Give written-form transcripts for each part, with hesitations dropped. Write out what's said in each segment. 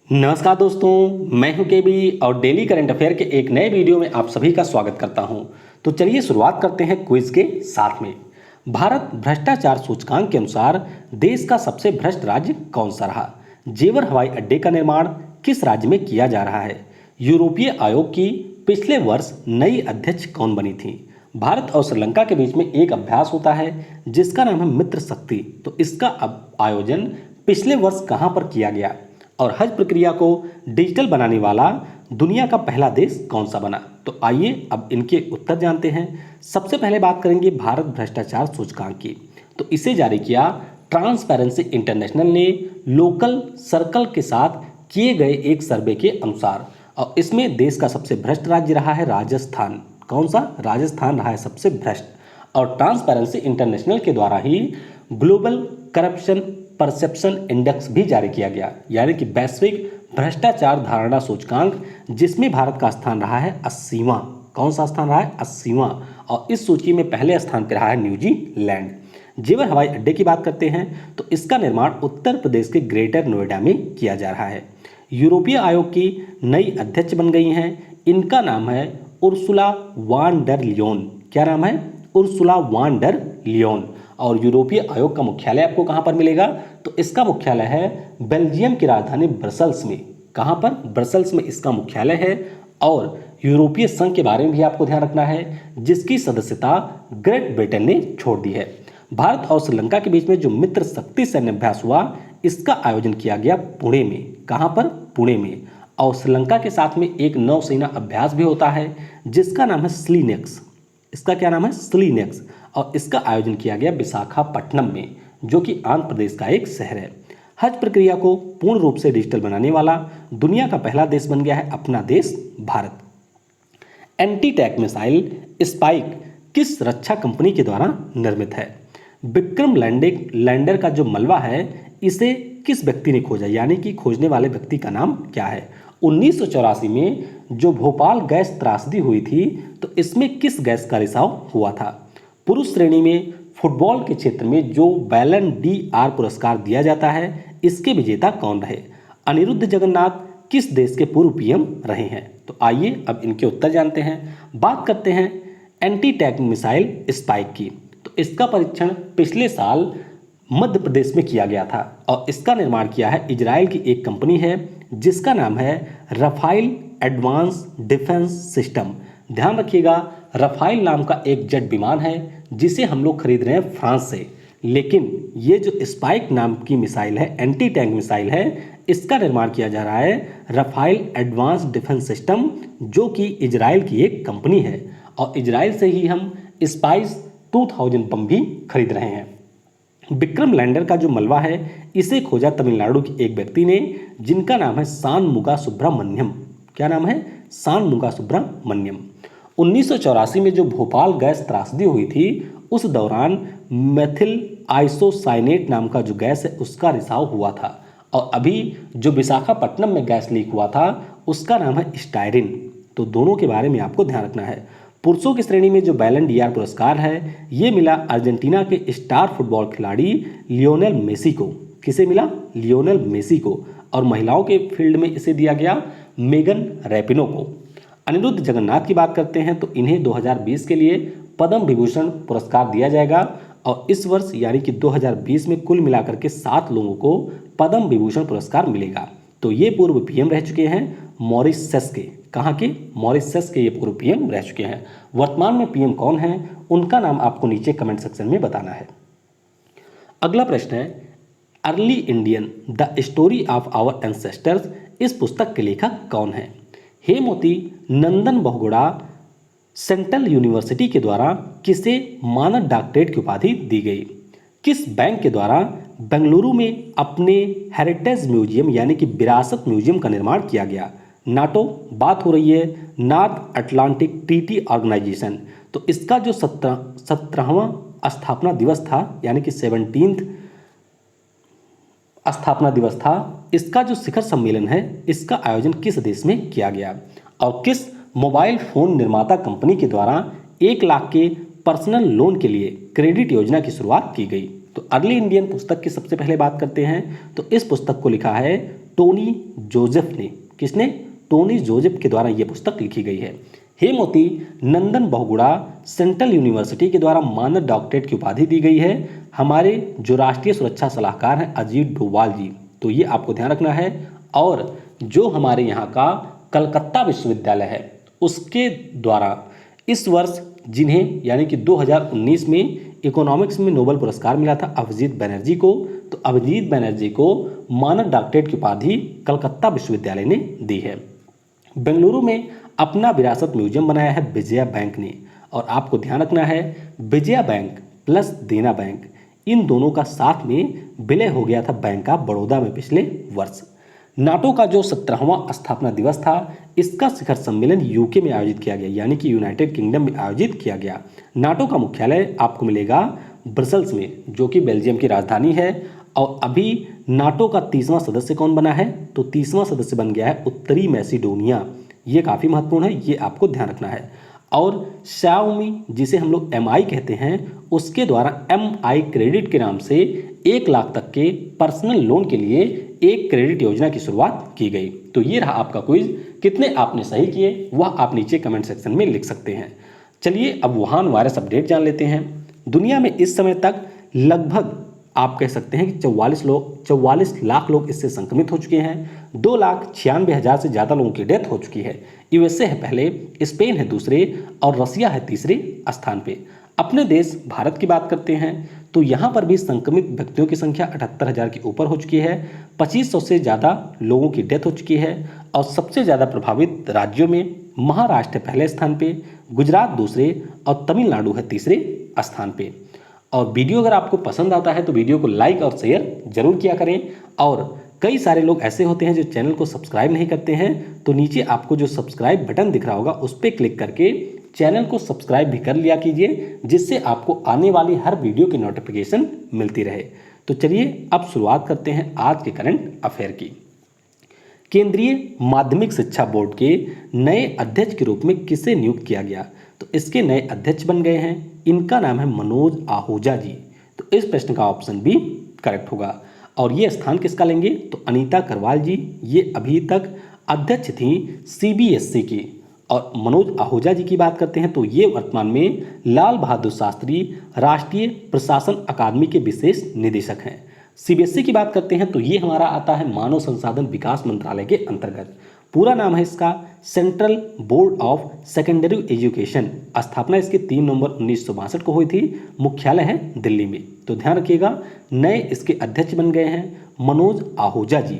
नमस्कार दोस्तों, मैं हूं केबी और डेली करंट अफेयर के एक नए वीडियो में आप सभी का स्वागत करता हूं। तो चलिए शुरुआत करते हैं क्विज के साथ में। भारत भ्रष्टाचार सूचकांक के अनुसार देश का सबसे भ्रष्ट राज्य कौन सा रहा? जेवर हवाई अड्डे का निर्माण किस राज्य में किया जा रहा है? यूरोपीय आयोग की पिछले वर्ष नई अध्यक्ष कौन बनी थी? भारत और श्रीलंका के बीच में एक अभ्यास होता है जिसका नाम है मित्र शक्ति। तो इसका आयोजन पिछले वर्ष कहां पर किया गया? और हज प्रक्रिया को डिजिटल बनाने वाला दुनिया का पहला देश कौन सा बना? तो आइए अब इनके उत्तर जानते हैं। सबसे पहले बात करेंगे भारत भ्रष्टाचार सूचकांक की। तो इसे जारी किया ट्रांसपेरेंसी इंटरनेशनल ने लोकल सर्कल के साथ किए गए एक सर्वे के अनुसार, और इसमें देश का सबसे भ्रष्ट राज्य रहा है राजस्थान। कौन सा? राजस्थान रहा है सबसे भ्रष्ट। और ट्रांसपेरेंसी इंटरनेशनल के द्वारा ही ग्लोबल करप्शन परसेप्शन इंडेक्स भी जारी किया गया, यानी कि वैश्विक भ्रष्टाचार धारणा सूचकांक, जिसमें भारत का स्थान रहा है 80वां। कौन सा स्थान रहा है? 80वां। और इस सूची में पहले स्थान पर रहा है न्यूजीलैंड। जेवर हवाई अड्डे की बात करते हैं तो इसका निर्माण उत्तर प्रदेश के ग्रेटर नोएडा में किया जा रहा है। यूरोपीय आयोग की नई अध्यक्ष बन गई हैं, इनका नाम है उर्सुला वान डर लियोन। क्या नाम है? उर्सुला वान डर लियोन। और यूरोपीय आयोग का मुख्यालय आपको कहां पर मिलेगा? तो इसका मुख्यालय है बेल्जियम की राजधानी ब्रसल्स में। कहां पर? ब्रसल्स में इसका मुख्यालय है। और यूरोपीय संघ के बारे में भी आपको ध्यान रखना है, जिसकी सदस्यता ग्रेट ब्रिटेन ने छोड़ दी है। भारत और श्रीलंका के बीच में जो मित्र शक्ति सैन्य अभ्यास हुआ, इसका आयोजन किया गया पुणे में। कहां पर? पुणे में। और श्रीलंका के साथ में एक नौसेना अभ्यास भी होता है जिसका नाम है स्लीनेक्स। इसका क्या नाम है? स्लीनेक्स। और इसका आयोजन किया गया विशाखापट्टनम में, जो कि आंध्र प्रदेश का एक शहर है। हज प्रक्रिया को पूर्ण रूप से डिजिटल बनाने वाला दुनिया का पहला देश बन गया है अपना देश Bharat. Anti tank missile spike किस रक्षा कंपनी के द्वारा निर्मित है? विक्रम लैंडर का जो मलबा है, इसे किस व्यक्ति ने खोजा, यानी कि खोजने वाले व्यक्ति का नाम क्या है? 1984 में जो भोपाल गैस त्रासदी हुई थी, तो इसमें किस गैस का रिसाव हुआ था? पुरुष श्रेणी में फुटबॉल के क्षेत्र में जो बैलन डी आर पुरस्कार दिया जाता है, इसके विजेता कौन रहे? अनिरुद्ध जगन्नाथ किस देश के पूर्व पीएम रहे हैं? तो आइए अब इनके उत्तर जानते हैं। बात करते हैं एंटी टैंक मिसाइल स्पाइक की। तो इसका परीक्षण पिछले साल मध्य प्रदेश में किया गया था, और इसका निर्माण किया है इजराइल की एक कंपनी है जिसका नाम है रफाइल एडवांस डिफेंस सिस्टम। ध्यान रखिएगा, रफाइल नाम का एक जेट विमान है जिसे हम लोग खरीद रहे हैं फ्रांस से, लेकिन ये जो स्पाइक नाम की मिसाइल है, एंटी टैंक मिसाइल है, इसका निर्माण किया जा रहा है रफाइल एडवांस डिफेंस सिस्टम, जो कि इजराइल की एक कंपनी है। और इजराइल से ही हम स्पाइस 2000 बम भी खरीद रहे हैं। विक्रम लैंडर का जो मलबा है, इसे खोजा तमिलनाडु के एक व्यक्ति ने, जिनका नाम है शानमुगा सुब्रमण्यम। क्या नाम है? शानमुगा सुब्रमण्यम। 1984 में जो भोपाल गैस त्रासदी हुई थी, उस दौरान मेथिल आइसोसाइनेट नाम का जो गैस है, उसका रिसाव हुआ था। और अभी जो विशाखापट्टनम में गैस लीक हुआ था, उसका नाम है स्टायरिन। तो दोनों के बारे में आपको ध्यान रखना है। पुरुषों की श्रेणी में जो बैलन डी आर पुरस्कार है, ये मिला अर्जेंटीना के स्टार फुटबॉल खिलाड़ी लियोनेल मेसी को। किसे मिला? लियोनेल मेसी को। और महिलाओं के फील्ड में इसे दिया गया मेगन रैपिनो को। अनिरुद्ध जगन्नाथ की बात करते हैं तो इन्हें 2020 के लिए पद्म विभूषण पुरस्कार दिया जाएगा। और इस वर्ष यानी कि 2020 में कुल मिलाकर के 7 लोगों को पद्म विभूषण पुरस्कार मिलेगा। तो ये पूर्व पीएम रह चुके हैं मॉरिशस के। कहाँ के? मॉरिशस के ये पूर्व पीएम रह चुके हैं। वर्तमान में पीएम कौन है, उनका नाम आपको नीचे कमेंट सेक्शन में बताना है। अगला प्रश्न है, early Indian the story of our ancestors, इस पुस्तक के लेखक कौन है? हेमवती नंदन बहुगुणा सेंट्रल यूनिवर्सिटी के द्वारा किसे मानद डॉक्टरेट की उपाधि दी गई? किस बैंक के द्वारा बेंगलुरु में अपने हेरिटेज म्यूजियम यानी कि विरासत म्यूजियम का निर्माण किया गया? नाटो। बात हो रही है नॉर्थ अटलांटिक ट्रीटी ऑर्गेनाइजेशन। तो इसका जो 17वां स्थापना दिवस था, यानी कि 17th स्थापना दिवस था, इसका जो शिखर सम्मेलन है, इसका आयोजन किस देश में किया गया? और किस मोबाइल फोन निर्माता कंपनी के द्वारा 1 लाख के पर्सनल लोन के लिए क्रेडिट योजना की शुरुआत की गई? तो अर्ली इंडियन पुस्तक की सबसे पहले बात करते हैं तो इस पुस्तक को लिखा है टोनी जोसेफ ने, किसने? टोनी जोसेफ के द्वारा यह पुस्तक लिखी गई है। हेमवती नंदन बहुगुणा सेंट्रल यूनिवर्सिटी के द्वारा मानद डॉक्टरेट की उपाधि दी गई है। हमारे जो राष्ट्रीय सुरक्षा सलाहकार हैं अजीत डोभाल जी, तो ये आपको ध्यान रखना है। और जो हमारे यहाँ का कलकत्ता विश्वविद्यालय है उसके द्वारा इस वर्ष जिन्हें यानी कि 2019 में इकोनॉमिक्स में नोबेल पुरस्कार मिला था अभिजीत बनर्जी को, तो अभिजीत बनर्जी को मानद डॉक्टरेट की उपाधि कलकत्ता विश्वविद्यालय ने दी है। बेंगलुरु में अपना विरासत म्यूजियम बनाया है विजया बैंक ने। और आपको ध्यान रखना है विजया बैंक प्लस देना बैंक, इन दोनों का साथ में विलय हो गया था बैंक ऑफ बड़ौदा में पिछले वर्ष। नाटो का जो 17वां स्थापना दिवस था इसका शिखर सम्मेलन यूके में आयोजित किया गया, यानी कि यूनाइटेड किंगडम में आयोजित किया गया। नाटो का मुख्यालय आपको मिलेगा ब्रसल्स में, जो कि बेल्जियम की राजधानी है। और अभी नाटो का 30वां सदस्य कौन बना है? तो 30वां सदस्य बन गया है उत्तरी मैसिडोनिया। ये काफ़ी महत्वपूर्ण है, ये आपको ध्यान रखना है। और शाओमी जिसे हम लोग MI कहते हैं, उसके द्वारा MI क्रेडिट के नाम से 1 लाख तक के पर्सनल लोन के लिए एक क्रेडिट योजना की शुरुआत की गई। तो ये रहा आपका क्विज। कितने आपने सही किए वह आप नीचे कमेंट सेक्शन में लिख सकते हैं। चलिए अब वुहान वायरस अपडेट जान लेते हैं। दुनिया में इस समय तक लगभग आप कह सकते हैं कि 44 लाख लोग इससे संक्रमित हो चुके हैं। 2,96,000 से ज़्यादा लोगों की डेथ हो चुकी है। USA है पहले, स्पेन है दूसरे और रसिया है तीसरे स्थान पे। अपने देश भारत की बात करते हैं तो यहाँ पर भी संक्रमित व्यक्तियों की संख्या 78,000 के ऊपर हो चुकी है। 2500 से ज़्यादा लोगों की डेथ हो चुकी है। और सबसे ज़्यादा प्रभावित राज्यों में महाराष्ट्र पहले स्थान पे, गुजरात दूसरे और तमिलनाडु है तीसरे स्थान पे। और वीडियो अगर आपको पसंद आता है तो वीडियो को लाइक और शेयर जरूर किया करें। और कई सारे लोग ऐसे होते हैं जो चैनल को सब्सक्राइब नहीं करते हैं, तो नीचे आपको जो सब्सक्राइब बटन दिख रहा होगा उस पर क्लिक करके चैनल को सब्सक्राइब भी कर लिया कीजिए, जिससे आपको आने वाली हर वीडियो की नोटिफिकेशन मिलती रहे। तो चलिए अब शुरुआत करते हैं आज के करंट अफेयर की। केंद्रीय माध्यमिक शिक्षा बोर्ड के नए अध्यक्ष के रूप में किसे नियुक्त किया गया? तो इसके नए अध्यक्ष बन गए हैं, इनका नाम है मनोज आहूजा जी। तो इस प्रश्न का ऑप्शन बी करेक्ट होगा। और ये स्थान किसका लेंगे? तो अनीता करवाल जी, ये अभी तक अध्यक्ष थी CBSE की। और मनोज आहूजा जी की बात करते हैं तो ये वर्तमान में लाल बहादुर शास्त्री राष्ट्रीय प्रशासन अकादमी के विशेष निदेशक हैं। CBSE की बात करते हैं तो ये हमारा आता है मानव संसाधन विकास मंत्रालय के अंतर्गत। पूरा नाम है इसका central board of secondary education. स्थापना इसकी 3 नवंबर 1962 को हुई थी। मुख्यालय है दिल्ली में। तो ध्यान रखिएगा नए इसके अध्यक्ष बन गए हैं मनोज आहूजा जी।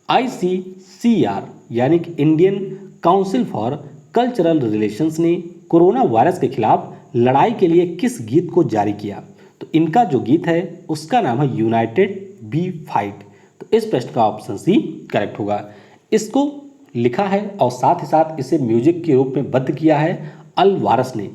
ICCR यानी कि Indian council for cultural relations ने कोरोना वायरस के खिलाफ लड़ाई के लिए किस गीत को जारी किया? तो इनका जो गीत है उसका नाम है यूनाइटेड वी फाइट। तो इस प्रश्न का ऑप्शन सी करेक्ट होगा। इसको लिखा है और साथ ही साथ इसे म्यूजिक के रूप में बद्ध किया है अल वारस ने।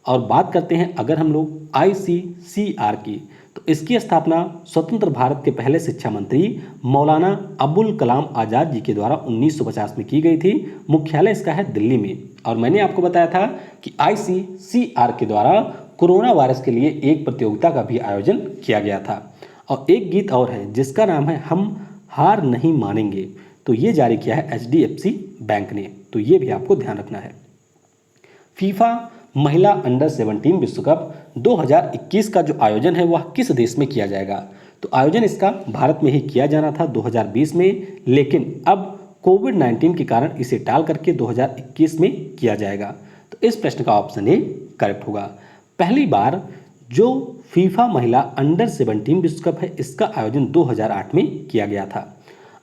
और बात करते हैं अगर हम लोग ICCR की, तो इसकी स्थापना स्वतंत्र भारत के पहले शिक्षा मंत्री मौलाना अबुल कलाम आज़ाद जी के द्वारा 1950 में की गई थी। मुख्यालय इसका है दिल्ली में। और मैंने आपको बताया था कि ICCR के द्वारा कोरोना वायरस के लिए एक प्रतियोगिता का भी आयोजन किया गया था। और एक गीत और है जिसका नाम है हम हार नहीं मानेंगे, तो ये जारी किया है HDFC बैंक ने। तो ये भी आपको ध्यान रखना है। फीफा महिला अंडर 17 विश्व कप 2021 का जो आयोजन है वह किस देश में किया जाएगा? तो आयोजन इसका भारत में ही किया जाना था 2020 में, लेकिन अब कोविड-19 के कारण इसे टाल करके 2021 में किया जाएगा। तो इस प्रश्न का ऑप्शन ए करेक्ट होगा। पहली बार जो फीफा महिला अंडर 17 विश्व कप है इसका आयोजन 2008 में किया गया था।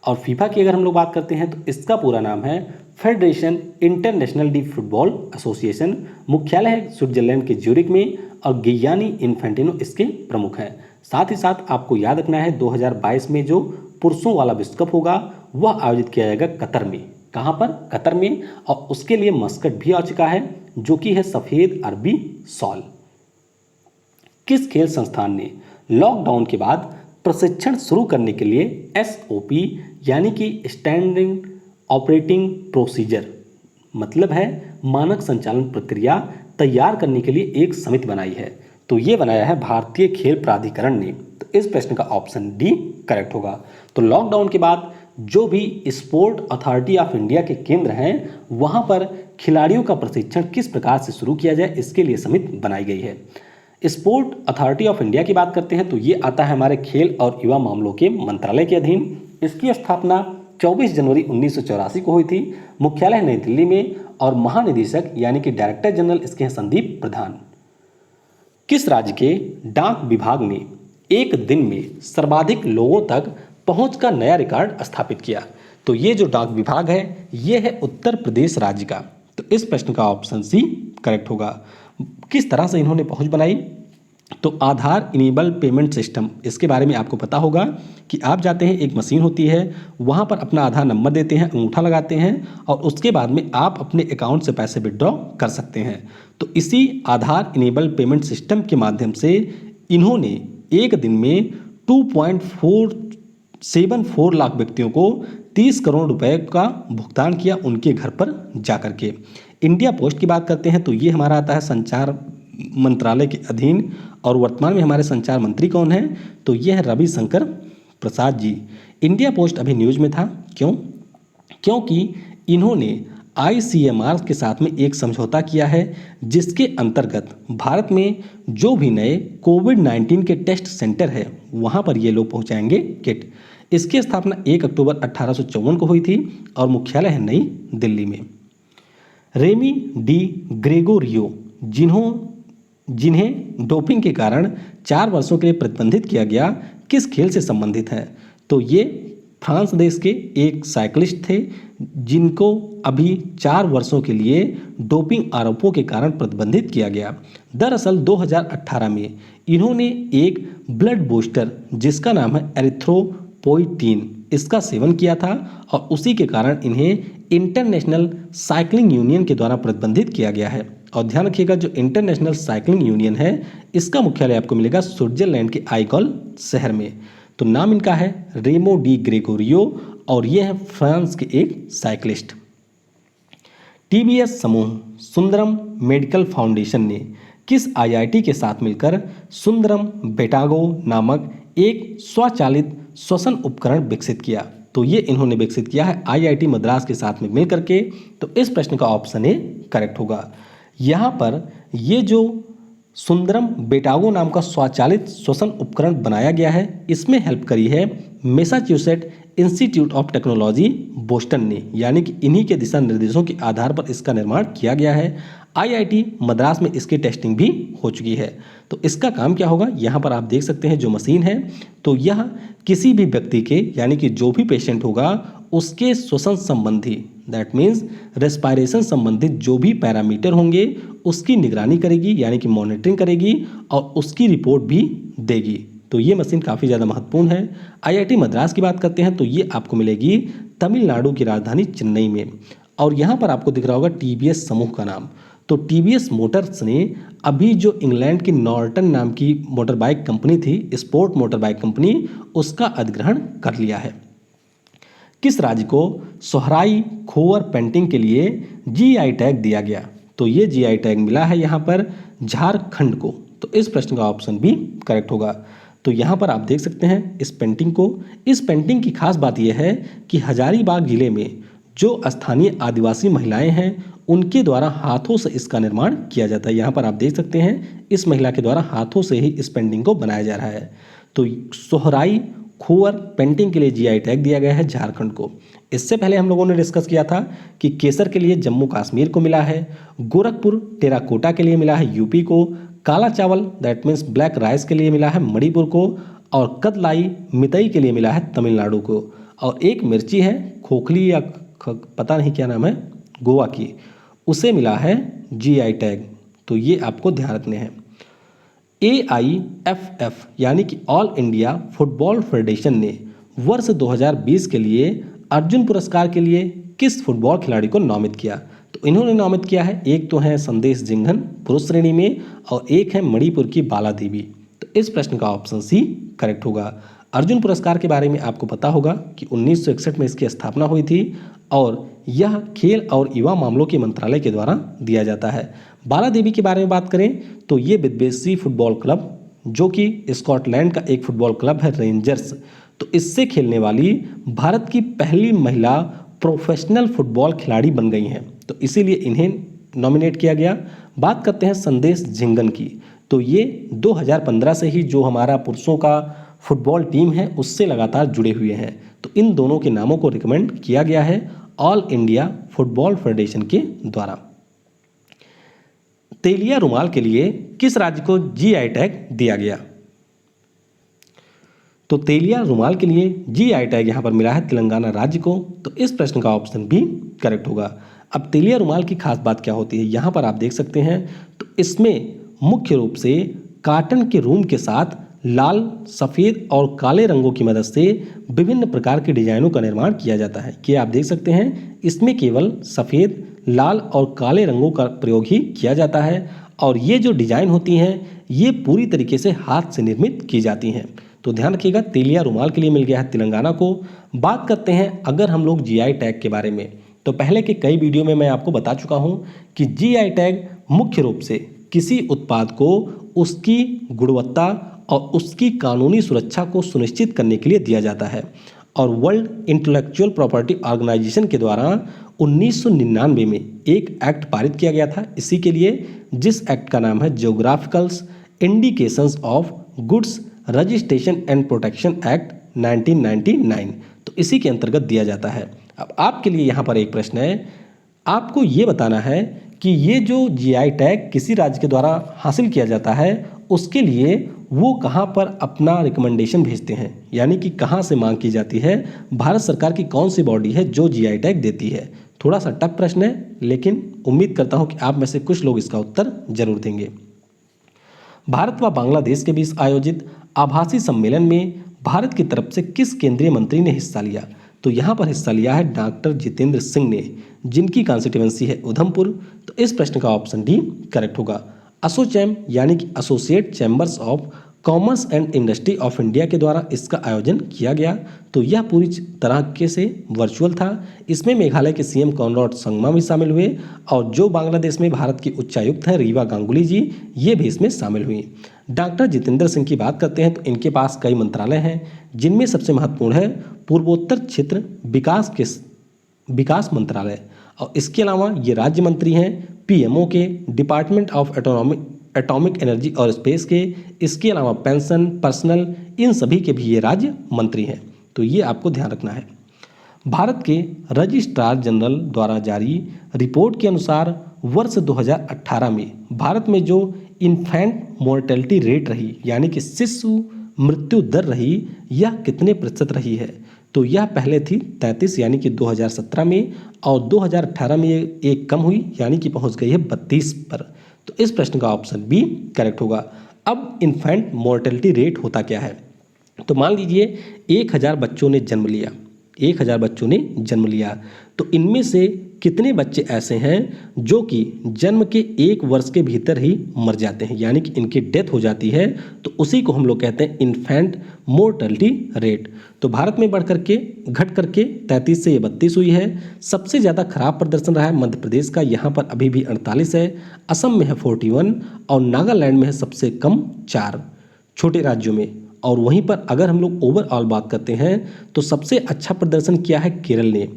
और फीफा की अगर हम लोग बात करते हैं तो इसका पूरा नाम है federation international D football association. मुख्यालय है स्विट्जरलैंड के ज्यूरिक में और गियानी इन्फेंटिनो इसके प्रमुख हैं। साथ ही साथ आपको याद रखना है 2022 में जो पुरुषों वाला विश्व कप होगा वह आयोजित किया जाएगा कतर में। कहाँ पर? कतर में। और उसके लिए मस्कट भी आ चुका है जो कि है सफ़ेद अरबी शॉल। किस खेल संस्थान ने लॉकडाउन के बाद प्रशिक्षण शुरू करने के लिए SOP यानी कि स्टैंडिंग ऑपरेटिंग प्रोसीजर मतलब है मानक संचालन प्रक्रिया तैयार करने के लिए एक समिति बनाई है? तो ये बनाया है भारतीय खेल प्राधिकरण ने। तो इस प्रश्न का ऑप्शन डी करेक्ट होगा। तो लॉकडाउन के बाद जो भी स्पोर्ट अथॉरिटी ऑफ इंडिया के केंद्र हैं वहां पर खिलाड़ियों का प्रशिक्षण किस प्रकार से शुरू किया जाए, इसके लिए समिति बनाई गई है। स्पोर्ट अथॉरिटी ऑफ इंडिया की बात करते हैं तो ये आता है हमारे खेल और युवा मामलों के मंत्रालय के अधीन। इसकी स्थापना 24 जनवरी 1984 को हुई थी। मुख्यालय नई दिल्ली में और महानिदेशक यानी कि डायरेक्टर जनरल इसके हैं संदीप प्रधान। किस राज्य के डाक विभाग ने एक दिन में सर्वाधिक लोगों तक पहुंच का नया रिकॉर्ड स्थापित किया? तो ये जो डाक विभाग है ये है उत्तर प्रदेश राज्य का। तो इस प्रश्न का ऑप्शन सी करेक्ट होगा। किस तरह से इन्होंने पहुंच बनाई? तो आधार इनेबल पेमेंट सिस्टम, इसके बारे में आपको पता होगा कि आप जाते हैं, एक मशीन होती है, वहां पर अपना आधार नंबर देते हैं, अंगूठा लगाते हैं और उसके बाद में आप अपने अकाउंट से पैसे विड्रॉ कर सकते हैं। तो इसी आधार इनेबल पेमेंट सिस्टम के माध्यम से इन्होंने एक दिन में 2.474 लाख व्यक्तियों को 30 करोड़ रुपए का भुगतान किया उनके घर पर जाकर के। इंडिया पोस्ट की बात करते हैं तो ये हमारा आता है संचार मंत्रालय के अधीन और वर्तमान में हमारे संचार मंत्री कौन हैं? तो ये है रविशंकर प्रसाद जी। इंडिया पोस्ट अभी न्यूज में था, क्यों? क्योंकि इन्होंने ICMR के साथ में एक समझौता किया है जिसके अंतर्गत भारत में जो भी नए कोविड-19 के टेस्ट सेंटर है वहां पर ये लोग पहुंचाएंगे किट। इसकी स्थापना 1 अक्टूबर 1854 को हुई थी और मुख्यालय है नई दिल्ली में। रेमी डी ग्रेगोरियो जिन्हें डोपिंग के कारण 4 वर्षों के लिए प्रतिबंधित किया गया, किस खेल से संबंधित हैं? तो ये फ्रांस देश के एक साइक्लिस्ट थे जिनको अभी 4 वर्षों के लिए डोपिंग आरोपों के कारण प्रतिबंधित किया गया। दरअसल 2018 में इन्होंने एक ब्लड बूस्टर जिसका नाम है एरिथ्रोपोइटीन, इसका सेवन किया था और उसी के कारण इन्हें इंटरनेशनल साइकिलिंग यूनियन के द्वारा प्रतिबंधित किया गया है। और ध्यान रखिएगा, जो इंटरनेशनल साइकिलिंग यूनियन है इसका मुख्यालय आपको मिलेगा स्विट्जरलैंड के आइगॉल शहर में। तो नाम इनका है रेमो डी ग्रेगोरियो और ये है फ्रांस के एक साइक्लिस्ट। TBS समूह सुंदरम मेडिकल फाउंडेशन ने किस IIT के साथ मिलकर सुंदरम बेटागो नामक एक स्वचालित श्वसन उपकरण विकसित किया? तो ये इन्होंने विकसित किया है IIT मद्रास के साथ में मिलकर के। तो इस प्रश्न का ऑप्शन ए करेक्ट होगा। यहाँ पर ये जो सुंदरम बेटागो नाम का स्वचालित श्वसन उपकरण बनाया गया है, इसमें हेल्प करी है Massachusetts institute of technology Boston ने, यानी कि इन्हीं के दिशा निर्देशों के आधार पर इसका निर्माण किया गया है। IIT मद्रास में इसकी टेस्टिंग भी हो चुकी है। तो इसका काम क्या होगा, यहाँ पर आप देख सकते हैं जो मशीन है, तो यह किसी भी व्यक्ति के यानी कि जो भी पेशेंट होगा उसके श्वसन संबंधी, दैट मीन्स रेस्पायरेशन संबंधित जो भी पैरामीटर होंगे उसकी निगरानी करेगी यानी कि मॉनिटरिंग करेगी और उसकी रिपोर्ट भी देगी। तो ये मशीन काफ़ी ज़्यादा महत्वपूर्ण है। IIT मद्रास की बात करते हैं तो ये आपको मिलेगी तमिलनाडु की राजधानी चेन्नई में। और यहाँ पर आपको दिख रहा होगा TBS समूह का नाम। तो TBS मोटर्स ने अभी जो इंग्लैंड की नॉर्टन नाम की मोटर बाइक कंपनी थी, स्पोर्ट मोटर बाइक कंपनी, उसका अधिग्रहण कर लिया है। किस राज्य को सोहराई खोवर पेंटिंग के लिए GI टैग दिया गया? तो ये GI टैग मिला है यहाँ पर झारखंड को। तो इस प्रश्न का ऑप्शन भी करेक्ट होगा। तो यहाँ पर आप देख सकते हैं इस पेंटिंग को। इस पेंटिंग की खास बात यह है कि हजारीबाग जिले में जो स्थानीय आदिवासी महिलाएं हैं उनके द्वारा हाथों से इसका निर्माण किया जाता है। यहाँ पर आप देख सकते हैं इस महिला के द्वारा हाथों से ही इस पेंटिंग को बनाया जा रहा है। तो सोहराई खोवर पेंटिंग के लिए GI टैग दिया गया है झारखंड को। इससे पहले हम लोगों ने डिस्कस किया था कि केसर के लिए जम्मू कश्मीर को मिला है, गोरखपुर टेराकोटा के लिए मिला है UP को, काला चावल दैट मीन्स ब्लैक राइस के लिए मिला है मणिपुर को और कदलाई मितई के लिए मिला है तमिलनाडु को। और एक मिर्ची है खोखली या पता नहीं क्या नाम है गोवा की, उसे मिला है GI टैग। तो ये आपको ध्यान रखने हैं। AIFF यानी कि ऑल इंडिया फुटबॉल फेडरेशन ने वर्ष 2020 के लिए अर्जुन पुरस्कार के लिए किस फुटबॉल खिलाड़ी को नामित किया? तो इन्होंने नामित किया है, एक तो है संदेश जिंघन पुरुष श्रेणी में और एक है मणिपुर की बाला देवी। तो इस प्रश्न का ऑप्शन सी करेक्ट होगा। अर्जुन पुरस्कार के बारे में आपको पता होगा कि 1961 में इसकी स्थापना हुई थी और यह खेल और युवा मामलों के मंत्रालय के द्वारा दिया जाता है। बाला देवी के बारे में बात करें तो ये विदेशी फुटबॉल क्लब जो कि स्कॉटलैंड का एक फुटबॉल क्लब है रेंजर्स, तो इससे खेलने वाली भारत की पहली महिला प्रोफेशनल फुटबॉल खिलाड़ी बन गई हैं, तो इसीलिए इन्हें नॉमिनेट किया गया। बात करते हैं संदेश झिंगन की, तो ये 2015 से ही जो हमारा पुरुषों का फुटबॉल टीम है उससे लगातार जुड़े हुए हैं, तो इन दोनों के नामों को रिकमेंड किया गया है ऑल इंडिया फुटबॉल फेडरेशन के द्वारा। तेलिया रुमाल के लिए किस राज्य को जीआई टैग दिया गया? तो तेलिया रुमाल के लिए जीआई टैग यहाँ पर मिला है तेलंगाना राज्य को, तो इस प्रश्न का ऑप्शन भी करेक्ट होगा। अब तेलिया रुमाल की खास बात क्या होती है, यहाँ पर आप देख सकते हैं, तो इसमें मुख्य रूप से कॉटन के रूम के साथ लाल, सफ़ेद और काले रंगों की मदद से विभिन्न प्रकार के डिजाइनों का निर्माण किया जाता है। कि आप देख सकते हैं इसमें केवल सफ़ेद, लाल और काले रंगों का प्रयोग ही किया जाता है, और ये जो डिजाइन होती हैं ये पूरी तरीके से हाथ से निर्मित की जाती हैं। तो ध्यान रखिएगा, तेलिया रुमाल के लिए मिल गया है तेलंगाना को। बात करते हैं अगर हम लोग जीआई टैग के बारे में, तो पहले के कई वीडियो में मैं आपको बता चुका हूं कि जीआई टैग मुख्य रूप से किसी उत्पाद को उसकी गुणवत्ता और उसकी कानूनी सुरक्षा को सुनिश्चित करने के लिए दिया जाता है, और वर्ल्ड इंटेलेक्चुअल प्रॉपर्टी ऑर्गेनाइजेशन के द्वारा 1999 में एक एक्ट पारित किया गया था इसी के लिए, जिस एक्ट का नाम है geographicals indications of goods registration and protection act 1999, तो इसी के अंतर्गत दिया जाता है। अब आपके लिए यहाँ पर एक प्रश्न है, आपको ये बताना है कि ये जो जीआई टैग किसी राज्य के द्वारा हासिल किया जाता है उसके लिए वो कहाँ पर अपना रिकमेंडेशन भेजते हैं, यानी कि कहाँ से मांग की जाती है, भारत सरकार की कौन सी बॉडी है जो जीआई टैग देती है। थोड़ा सा टफ प्रश्न है, लेकिन उम्मीद करता हूँ कि आप में से कुछ लोग इसका उत्तर जरूर देंगे। भारत व बांग्लादेश के बीच आयोजित आभासी सम्मेलन में भारत की तरफ से किस केंद्रीय मंत्री ने हिस्सा लिया? तो यहाँ पर हिस्सा लिया है डॉक्टर जितेंद्र सिंह ने, जिनकी कॉन्स्टिट्यूएंसी है उधमपुर, तो इस प्रश्न का ऑप्शन डी करेक्ट होगा। एसोचैम यानी कि associate chambers of commerce and industry of India के द्वारा इसका आयोजन किया गया, तो यह पूरी तरह से वर्चुअल था। इसमें मेघालय के सीएम कॉनराड संगमा भी शामिल हुए, और जो बांग्लादेश में भारत की उच्चायुक्त हैं रीवा गांगुली जी, ये भी इसमें शामिल हुई। डॉक्टर जितेंद्र सिंह की बात करते हैं तो इनके पास कई मंत्रालय हैं, जिनमें सबसे महत्वपूर्ण है पूर्वोत्तर क्षेत्र विकास मंत्रालय, और इसके अलावा ये राज्य मंत्री हैं पीएमओ के, डिपार्टमेंट ऑफ एटॉमिक एनर्जी और स्पेस के, इसके अलावा पेंशन, पर्सनल, इन सभी के भी ये राज्य मंत्री हैं, तो ये आपको ध्यान रखना है। भारत के रजिस्ट्रार जनरल द्वारा जारी रिपोर्ट के अनुसार वर्ष 2018 में भारत में जो इन्फेंट मोर्टेलिटी रेट रही, यानी कि शिशु मृत्यु दर रही, यह कितने प्रतिशत रही है? तो यह पहले थी 33 यानी कि 2017 में, और 2018 में ये एक कम हुई यानी कि पहुंच गई है 32 पर, तो इस प्रश्न का ऑप्शन बी करेक्ट होगा। अब इन्फेंट मोर्टेलिटी रेट होता क्या है? तो मान लीजिए 1000 बच्चों ने जन्म लिया, 1000 बच्चों ने जन्म लिया, तो इनमें से कितने बच्चे ऐसे हैं जो कि जन्म के 1 वर्ष के भीतर ही मर जाते हैं, यानी कि इनकी डेथ हो जाती है, तो उसी को हम लोग कहते हैं इन्फेंट मोर्टेलिटी रेट। तो भारत में बढ़ करके घट करके 33 से ये 32 हुई है। सबसे ज़्यादा खराब प्रदर्शन रहा है मध्य प्रदेश का, यहाँ पर अभी भी 48 है, असम में है 41, और नागालैंड में है सबसे कम 4 छोटे राज्यों में। और वहीं पर अगर हम लोग ओवरऑल बात करते हैं तो सबसे अच्छा प्रदर्शन किया है केरल ने,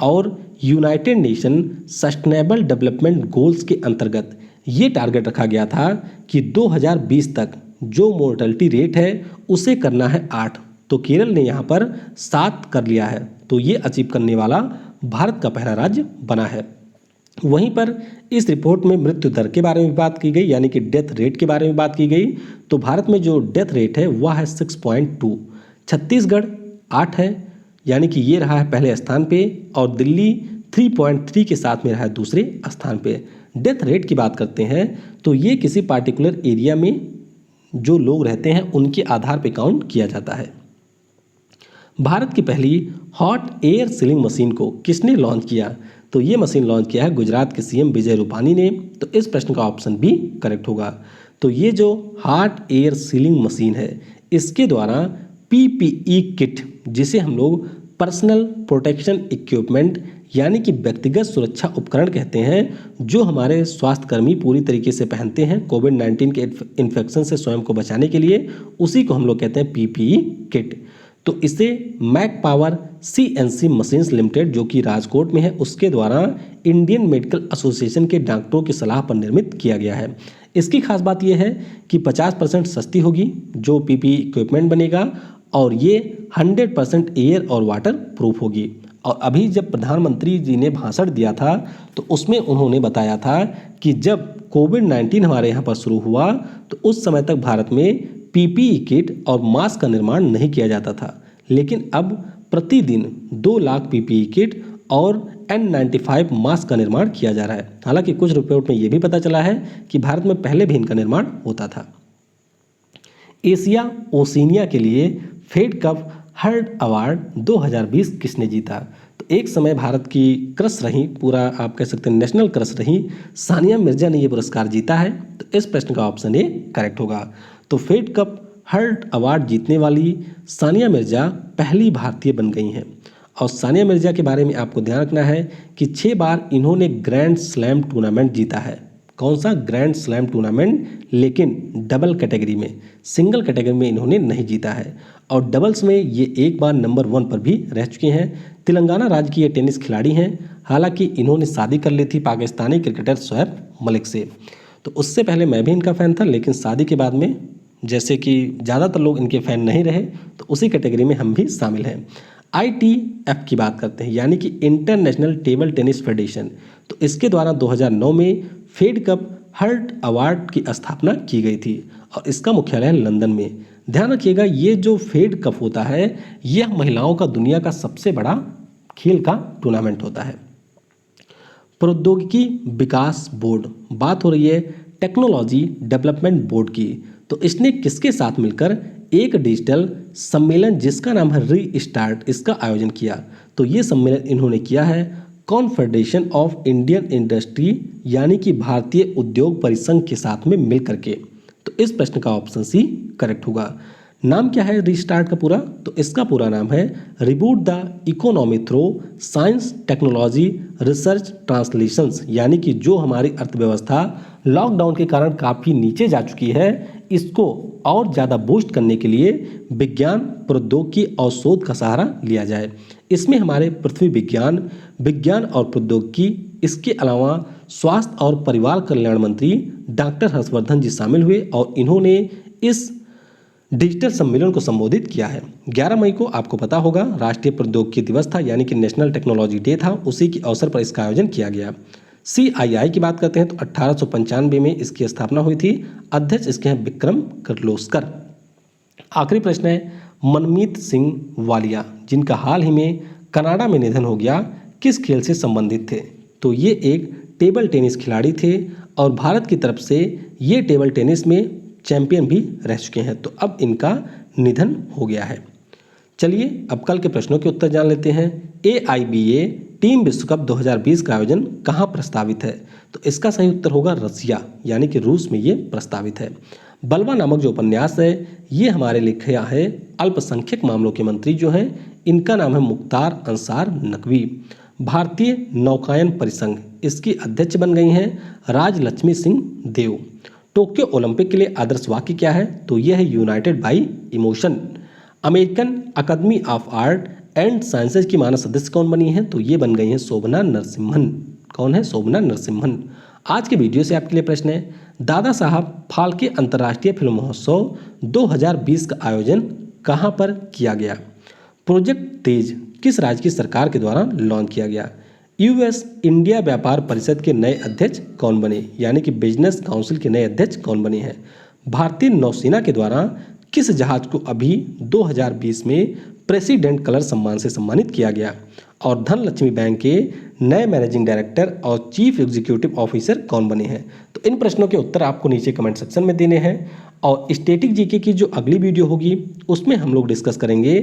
और United nation sustainable development goals के अंतर्गत ये टारगेट रखा गया था कि 2020 तक जो मोर्टेलिटी रेट है उसे करना है 8, तो केरल ने यहाँ पर 7 कर लिया है, तो ये अचीव करने वाला भारत का पहला राज्य बना है। वहीं पर इस रिपोर्ट में मृत्यु दर के बारे में बात की गई, यानी कि डेथ रेट के बारे में बात की गई, तो भारत में जो डेथ रेट है वह है 6.2, छत्तीसगढ़ 8 है, यानी कि ये रहा है पहले स्थान पे, और दिल्ली 3.3 के साथ में रहा है दूसरे स्थान पे। डेथ रेट की बात करते हैं तो ये किसी पार्टिकुलर एरिया में जो लोग रहते हैं उनके आधार पे काउंट किया जाता है। भारत की पहली हॉट एयर सीलिंग मशीन को किसने लॉन्च किया? तो ये मशीन लॉन्च किया है गुजरात के सीएम विजय रूपानी ने, तो इस प्रश्न का ऑप्शन बी करेक्ट होगा। तो ये जो हॉट एयर सीलिंग मशीन है इसके द्वारा पीपीई किट, जिसे हम लोग पर्सनल प्रोटेक्शन इक्विपमेंट यानी कि व्यक्तिगत सुरक्षा उपकरण कहते हैं, जो हमारे स्वास्थ्यकर्मी पूरी तरीके से पहनते हैं कोविड-19 के इन्फेक्शन से स्वयं को बचाने के लिए, उसी को हम लोग कहते हैं पीपीई किट। तो इसे Mac power CNC machines limited जो कि राजकोट में है उसके द्वारा इंडियन मेडिकल एसोसिएशन के डॉक्टरों की सलाह पर निर्मित किया गया है। इसकी खास बात यह है कि 50% सस्ती होगी जो PPE इक्विपमेंट बनेगा और ये 100% एयर और वाटर प्रूफ होगी। और अभी जब प्रधानमंत्री जी ने भाषण दिया था तो उसमें उन्होंने बताया था कि जब कोविड-19 हमारे यहाँ पर शुरू हुआ तो उस समय तक भारत में PPE किट और मास्क का निर्माण नहीं किया जाता था, लेकिन अब प्रतिदिन 2 लाख PPE किट और N95 मास्क का निर्माण किया जा रहा है। हालांकि कुछ रिपोर्ट में यह भी पता चला है कि भारत में पहले भी इनका निर्माण होता था। एशिया ओशिनिया के लिए फेड कप हर्ट अवार्ड 2020 किसने जीता? तो एक समय भारत की क्रश रही, पूरा आप कह सकते हैं नेशनल क्रश रही, सानिया मिर्जा ने ये पुरस्कार जीता है। तो इस प्रश्न का ऑप्शन ए करेक्ट होगा। तो फेड कप हर्ट अवार्ड जीतने वाली सानिया मिर्जा पहली भारतीय बन गई हैं। और सानिया मिर्जा के बारे में आपको ध्यान रखना है कि 6 बार इन्होंने ग्रैंड स्लैम टूर्नामेंट जीता है। कौन सा? ग्रैंड स्लैम टूर्नामेंट, लेकिन डबल कैटेगरी में, सिंगल कैटेगरी में इन्होंने नहीं जीता है। और डबल्स में ये एक बार नंबर 1 पर भी रह चुके हैं। तेलंगाना राज्य की ये टेनिस खिलाड़ी हैं। हालांकि इन्होंने शादी कर ली थी पाकिस्तानी क्रिकेटर शोएब मलिक से। तो उससे पहले मैं भी इनका फ़ैन था, लेकिन शादी के बाद में जैसे कि ज़्यादातर लोग इनके फ़ैन नहीं रहे तो उसी कैटेगरी में हम भी शामिल हैं। ITF की बात करते हैं, यानी कि इंटरनेशनल टेबल टेनिस फेडरेशन। तो इसके द्वारा 2009 में फेड कप हर्ट अवार्ड की स्थापना की गई थी और इसका मुख्यालय लंदन में। ध्यान रखिएगा, ये जो फेड कप होता है यह महिलाओं का दुनिया का सबसे बड़ा खेल का टूर्नामेंट होता है। प्रौद्योगिकी विकास बोर्ड, बात हो रही है टेक्नोलॉजी डेवलपमेंट बोर्ड की। तो इसने किसके साथ मिलकर एक डिजिटल सम्मेलन जिसका नाम है रीस्टार्ट, इसका आयोजन किया? तो ये सम्मेलन इन्होंने किया है कॉन्फेडरेशन ऑफ इंडियन इंडस्ट्री, यानी कि भारतीय उद्योग परिसंघ के साथ में मिल करके। तो इस प्रश्न का ऑप्शन सी करेक्ट होगा। नाम क्या है रीस्टार्ट का पूरा? तो इसका पूरा नाम है reboot the economy through science technology research translations, यानी कि जो हमारी अर्थव्यवस्था लॉकडाउन के कारण काफ़ी नीचे जा चुकी है, इसको और ज़्यादा बूस्ट करने के लिए विज्ञान प्रौद्योगिकी और शोध का सहारा लिया जाए। इसमें हमारे पृथ्वी विज्ञान और प्रौद्योगिकी, इसके अलावा स्वास्थ्य और परिवार कल्याण मंत्री डॉक्टर हर्षवर्धन जी शामिल हुए और इन्होंने इस डिजिटल सम्मेलन को संबोधित किया है। 11 मई को आपको पता होगा राष्ट्रीय प्रौद्योगिकी दिवस था, यानी कि नेशनल टेक्नोलॉजी डे था, उसी के अवसर पर इसका आयोजन किया गया। CII की बात करते हैं तो 1895 में इसकी स्थापना हुई थी। अध्यक्ष इसके हैं विक्रम किर्लोस्कर। आखिरी प्रश्न है मनमीत सिंह वालिया, जिनका हाल ही में कनाडा में निधन हो गया, किस खेल से संबंधित थे? तो ये एक टेबल टेनिस खिलाड़ी थे और भारत की तरफ से ये टेबल टेनिस में चैंपियन भी रह चुके हैं। तो अब इनका निधन हो गया है। चलिए अब कल के प्रश्नों के उत्तर जान लेते हैं। AIBA टीम विश्व कप 2020 का आयोजन कहाँ प्रस्तावित है? तो इसका सही उत्तर होगा रसिया, यानी कि रूस में ये प्रस्तावित है। बलवा नामक जो उपन्यास है ये हमारे लिखा है अल्पसंख्यक मामलों के मंत्री जो हैं, इनका नाम है मुख्तार अंसार नकवी। भारतीय नौकायन परिसंघ, इसकी अध्यक्ष बन गई हैं राजलक्ष्मी सिंह देव। टोक्यो ओलंपिक के लिए आदर्श वाक्य क्या है? तो यह है united by emotion. American Academy of Art and Sciences की मानद सदस्य कौन बनी है? तो ये बन गई हैं शोभना नरसिम्हन। कौन है? शोभना नरसिम्हन। आज के वीडियो से आपके लिए प्रश्न है दादा साहब फाल्के अंतर्राष्ट्रीय फिल्म महोत्सव 2020 का आयोजन कहाँ पर किया गया? प्रोजेक्ट तेज किस राज्य की सरकार के द्वारा लॉन्च किया गया? US इंडिया व्यापार परिषद के नए अध्यक्ष कौन बने, यानी कि बिजनेस काउंसिल के नए अध्यक्ष कौन बने हैं? भारतीय नौसेना के द्वारा किस जहाज को अभी 2020 में प्रेसिडेंट कलर सम्मान से सम्मानित किया गया? और धनलक्ष्मी बैंक के नए मैनेजिंग डायरेक्टर और चीफ एग्जीक्यूटिव ऑफिसर कौन बने हैं? तो इन प्रश्नों के उत्तर आपको नीचे कमेंट सेक्शन में देने हैं। और स्टैटिक जीके की जो अगली वीडियो होगी उसमें हम लोग डिस्कस करेंगे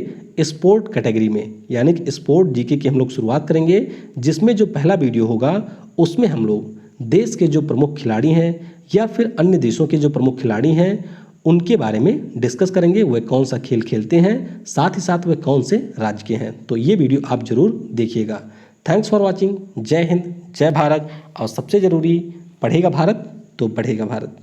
स्पोर्ट कैटेगरी में, यानी कि स्पोर्ट जीके की हम लोग शुरुआत करेंगे, जिसमें जो पहला वीडियो होगा उसमें हम लोग देश के जो प्रमुख खिलाड़ी हैं या फिर अन्य देशों के जो प्रमुख खिलाड़ी हैं उनके बारे में डिस्कस करेंगे, वे कौन सा खेल खेलते हैं, साथ ही साथ वे कौन से राज्य के हैं। तो ये वीडियो आप जरूर देखिएगा। Thanks for watching. जय हिंद, जय भारत। और सबसे ज़रूरी, पढ़ेगा भारत तो बढ़ेगा भारत।